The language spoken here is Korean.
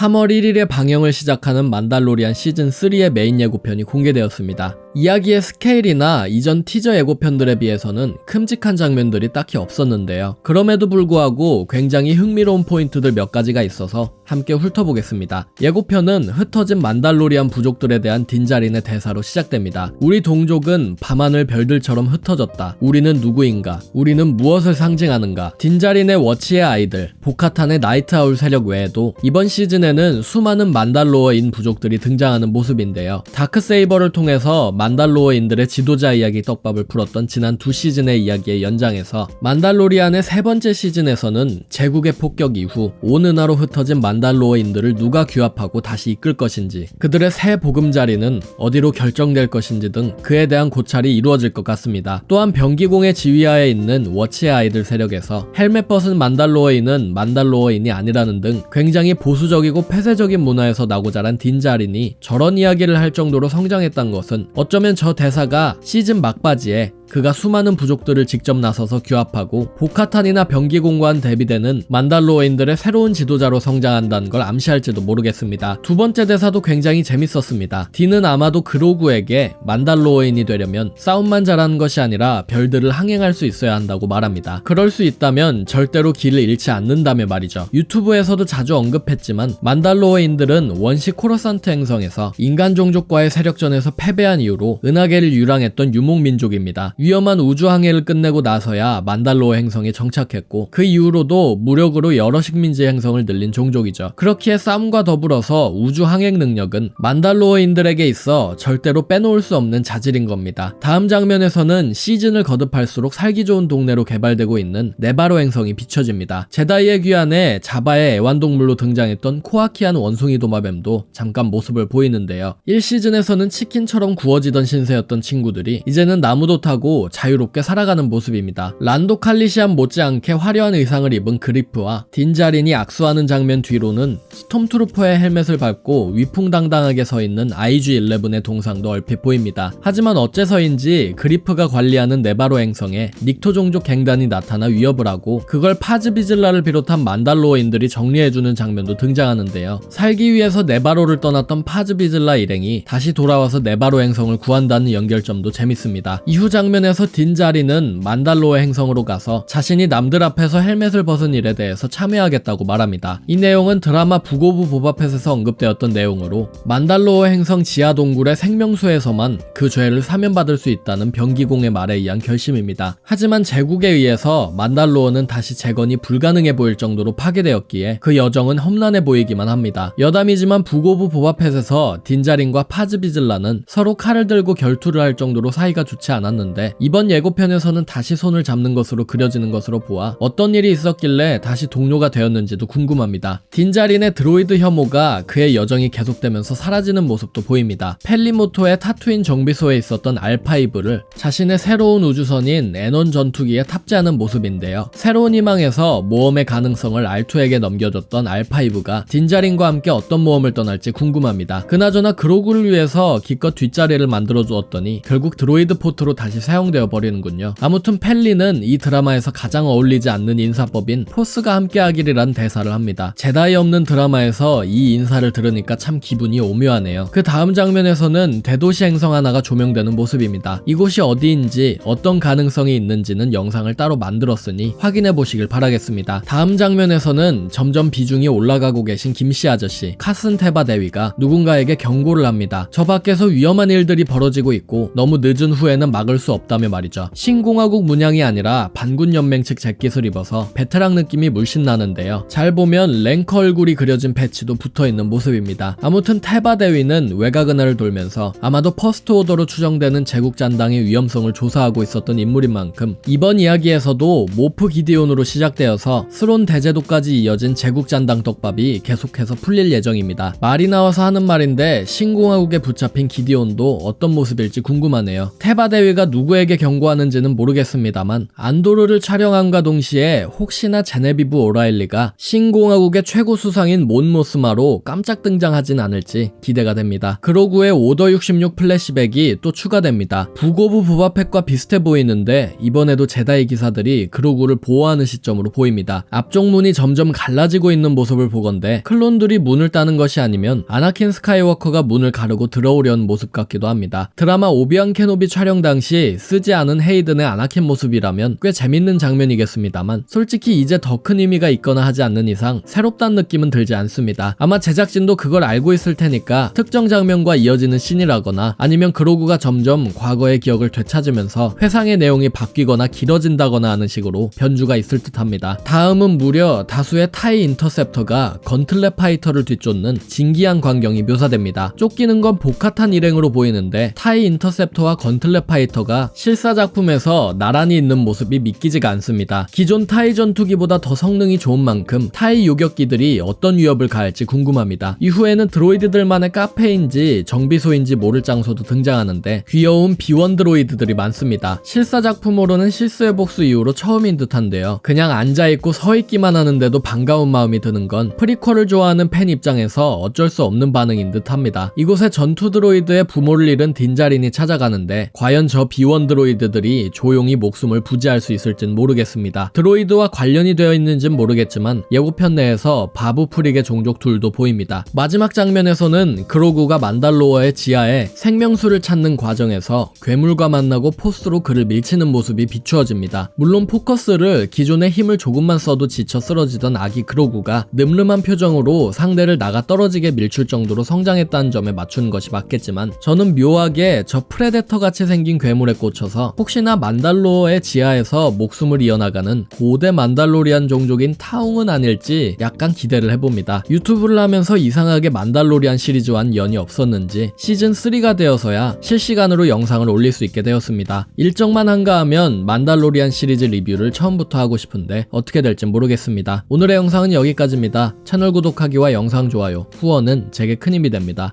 3월 1일에 방영을 시작하는 만달로리안 시즌3의 메인 예고편이 공개되었습니다. 이야기의 스케일이나 이전 티저 예고편들에 비해서는 큼직한 장면들이 딱히 없었는데요. 그럼에도 불구하고 굉장히 흥미로운 포인트들 몇 가지가 있어서 함께 훑어보겠습니다. 예고편은 흩어진 만달로리안 부족들에 대한 딘자린의 대사로 시작됩니다. 우리 동족은 밤하늘 별들처럼 흩어졌다. 우리는 누구인가? 우리는 무엇을 상징하는가? 딘자린의 워치의 아이들, 보카탄의 나이트 아울 세력 외에도 이번 시즌에는 수많은 만달로어인 부족들이 등장하는 모습인데요. 다크세이버를 통해서 만달로어인들의 지도자 이야기 떡밥을 풀었던 지난 2시즌의 이야기의 연장에서 만달로리안의 세 번째 시즌에서는 제국의 폭격 이후 온 은하로 흩어진 만달로어인들을 누가 규합하고 다시 이끌 것인지, 그들의 새 보금자리는 어디로 결정될 것인지 등 그에 대한 고찰이 이루어질 것 같습니다. 또한 병기공의 지휘하에 있는 워치의 아이들 세력에서 헬멧 벗은 만달로어인은 만달로어인이 아니라는 등 굉장히 보수적이고 폐쇄적인 문화에서 나고 자란 딘자린이 저런 이야기를 할 정도로 성장했던 것은 어쩌면 저 대사가 시즌 막바지에 그가 수많은 부족들을 직접 나서서 규합하고 보카탄이나 병기공과는 대비되는 만달로어인들의 새로운 지도자로 성장한다는 걸 암시할지도 모르겠습니다. 두 번째 대사도 굉장히 재밌었습니다. 딘은 아마도 그로구에게 만달로어인이 되려면 싸움만 잘하는 것이 아니라 별들을 항행할 수 있어야 한다고 말합니다. 그럴 수 있다면 절대로 길을 잃지 않는다며 말이죠. 유튜브에서도 자주 언급했지만 만달로어인들은 원시 코러산트 행성에서 인간 종족과의 세력전에서 패배한 이후로 은하계를 유랑했던 유목민족입니다. 위험한 우주항해를 끝내고 나서야 만달로어 행성에 정착했고 그 이후로도 무력으로 여러 식민지 행성을 늘린 종족이죠. 그렇기에 싸움과 더불어서 우주 항행 능력은 만달로어인들에게 있어 절대로 빼놓을 수 없는 자질인 겁니다. 다음 장면에서는 시즌을 거듭할수록 살기 좋은 동네로 개발되고 있는 네바로 행성이 비춰집니다. 제다이의 귀환에 자바의 애완동물로 등장했던 코아키안 원숭이 도마뱀도 잠깐 모습을 보이는데요. 1시즌에서는 치킨처럼 구워지던 신세였던 친구들이 이제는 나무도 타고 자유롭게 살아가는 모습입니다. 란도 칼리시안 못지않게 화려한 의상을 입은 그리프와 딘자린이 악수하는 장면 뒤로는 스톰트루퍼의 헬멧을 밟고 위풍당당하게 서 있는 IG-11의 동상도 얼핏 보입니다. 하지만 어째서인지 그리프가 관리하는 네바로 행성에 닉토 종족 갱단이 나타나 위협을 하고 그걸 파즈비즐라를 비롯한 만달로어인들이 정리해주는 장면도 등장하는데요. 살기 위해서 네바로를 떠났던 파즈비즐라 일행이 다시 돌아와서 네바로 행성을 구한다는 연결점도 재밌습니다. 이후 장면에서 딘자린은 만달로어 행성으로 가서 자신이 남들 앞에서 헬멧을 벗은 일에 대해서 참여하겠다고 말합니다. 이 내용은 드라마 북 오브 보바펫에서 언급되었던 내용으로 만달로어 행성 지하 동굴의 생명수에서만 그 죄를 사면받을 수 있다는 병기공의 말에 의한 결심입니다. 하지만 제국에 의해서 만달로어는 다시 재건이 불가능해 보일 정도로 파괴되었기에 그 여정은 험난해 보이기만 합니다. 여담이지만 북 오브 보바펫에서 딘자린과 파즈비즐라는 서로 칼을 들고 결투를 할 정도로 사이가 좋지 않았는데 이번 예고편에서는 다시 손을 잡는 것으로 그려지는 것으로 보아 어떤 일이 있었길래 다시 동료가 되었는지도 궁금합니다. 딘자린의 드로이드 혐오가 그의 여정이 계속되면서 사라지는 모습도 보입니다. 펠리모토의 타투인 정비소에 있었던 R5를 자신의 새로운 우주선인 에논 전투기에 탑재하는 모습인데요. 새로운 희망에서 모험의 가능성을 R2에게 넘겨줬던 R5가 딘자린과 함께 어떤 모험을 떠날지 궁금합니다. 그나저나 그로구를 위해서 기껏 뒷자리를 만들어 주었더니 결국 드로이드 포트로 다시 사용되어 버리는군요. 아무튼 펠리는 이 드라마에서 가장 어울리지 않는 인사법인 포스가 함께하기리란 대사를 합니다. 제다이 없는 드라마에서 이 인사를 들으니까 참 기분이 오묘하네요. 그 다음 장면에서는 대도시 행성 하나가 조명되는 모습입니다. 이곳이 어디인지 어떤 가능성이 있는지는 영상을 따로 만들었으니 확인해 보시길 바라겠습니다. 다음 장면에서는 점점 비중이 올라가고 계신 김씨 아저씨 카슨 테바 대위가 누군가에게 경고를 합니다. 저 밖에서 위험한 일들이 벌어지고 있고 너무 늦은 후에는 막을 수 없다며 말이죠. 신공화국 문양이 아니라 반군연맹 측 재킷을 입어서 베테랑 느낌이 물씬 나는데요. 잘 보면 랭커 얼굴이 그려진 패치도 붙어있는 모습입니다. 아무튼 테바 대위는 외곽 은하를 돌면서 아마도 퍼스트 오더로 추정되는 제국 잔당의 위험성을 조사하고 있었던 인물인 만큼 이번 이야기에서도 모프 기디온으로 시작되어서 스론 대제도까지 이어진 제국 잔당 떡밥이 계속해서 풀릴 예정입니다. 말이 나와서 하는 말인데 신공화국에 붙잡힌 기디온도 어떤 모습일지 궁금하네요. 테바 대위가 누구 누구에게 경고하는지는 모르겠습니다만 안도르를 촬영함과 동시에 혹시나 제네비브 오라일리가 신공화국의 최고 수상인 몬 모스마로 깜짝 등장하진 않을지 기대가 됩니다. 그로구의 오더 66 플래시백이 또 추가됩니다. 북 오브 보바펫과 비슷해 보이는데 이번에도 제다이 기사들이 그로구를 보호하는 시점으로 보입니다. 앞쪽 문이 점점 갈라지고 있는 모습을 보건대 클론들이 문을 따는 것이 아니면 아나킨 스카이워커가 문을 가르고 들어오려는 모습 같기도 합니다. 드라마 오비안 케노비 촬영 당시 쓰지 않은 헤이든의 아나킨 모습이라면 꽤 재밌는 장면이겠습니다만 솔직히 이제 더 큰 의미가 있거나 하지 않는 이상 새롭다는 느낌은 들지 않습니다. 아마 제작진도 그걸 알고 있을 테니까 특정 장면과 이어지는 씬이라거나 아니면 그로구가 점점 과거의 기억을 되찾으면서 회상의 내용이 바뀌거나 길어진다거나 하는 식으로 변주가 있을 듯합니다. 다음은 무려 다수의 타이 인터셉터가 건틀렛 파이터를 뒤쫓는 진기한 광경이 묘사됩니다. 쫓기는 건 복합한 일행으로 보이는데 타이 인터셉터와 건틀렛 파이터가 실사 작품에서 나란히 있는 모습이 믿기지가 않습니다. 기존 타이 전투기보다 더 성능이 좋은 만큼 타이 요격기들이 어떤 위협을 가할지 궁금합니다. 이후에는 드로이드들만의 카페인지 정비소인지 모를 장소도 등장하는데 귀여운 비원 드로이드들이 많습니다. 실사 작품으로는 실수의 복수 이후로 처음인 듯한데요. 그냥 앉아있고 서있기만 하는데도 반가운 마음이 드는 건 프리퀄을 좋아하는 팬 입장에서 어쩔 수 없는 반응인 듯합니다. 이곳에 전투 드로이드의 부모를 잃은 딘자린이 찾아가는데 과연 저 비원 드로이드들이 조용히 목숨을 부지할 수 있을진 모르겠습니다. 드로이드와 관련이 되어 있는진 모르겠지만 예고편 내에서 바부 프릭의 종족 둘도 보입니다. 마지막 장면에서는 그로구가 만달로어의 지하에 생명수를 찾는 과정에서 괴물과 만나고 포스로 그를 밀치는 모습이 비추어집니다. 물론 포커스를 기존의 힘을 조금만 써도 지쳐 쓰러지던 아기 그로구가 늠름한 표정으로 상대를 나가 떨어지게 밀칠 정도로 성장했다는 점에 맞추는 것이 맞겠지만 저는 묘하게 저 프레데터 같이 생긴 괴물에 꽂혀서 혹시나 만달로어의 지하에서 목숨을 이어나가는 고대 만달로리안 종족인 타웅은 아닐지 약간 기대를 해봅니다. 유튜브를 하면서 이상하게 만달로리안 시리즈와는 연이 없었는지 시즌 3가 되어서야 실시간으로 영상을 올릴 수 있게 되었습니다. 일정만 한가하면 만달로리안 시리즈 리뷰를 처음부터 하고 싶은데 어떻게 될지 모르겠습니다. 오늘의 영상은 여기까지입니다. 채널 구독하기와 영상 좋아요, 후원은 제게 큰 힘이 됩니다.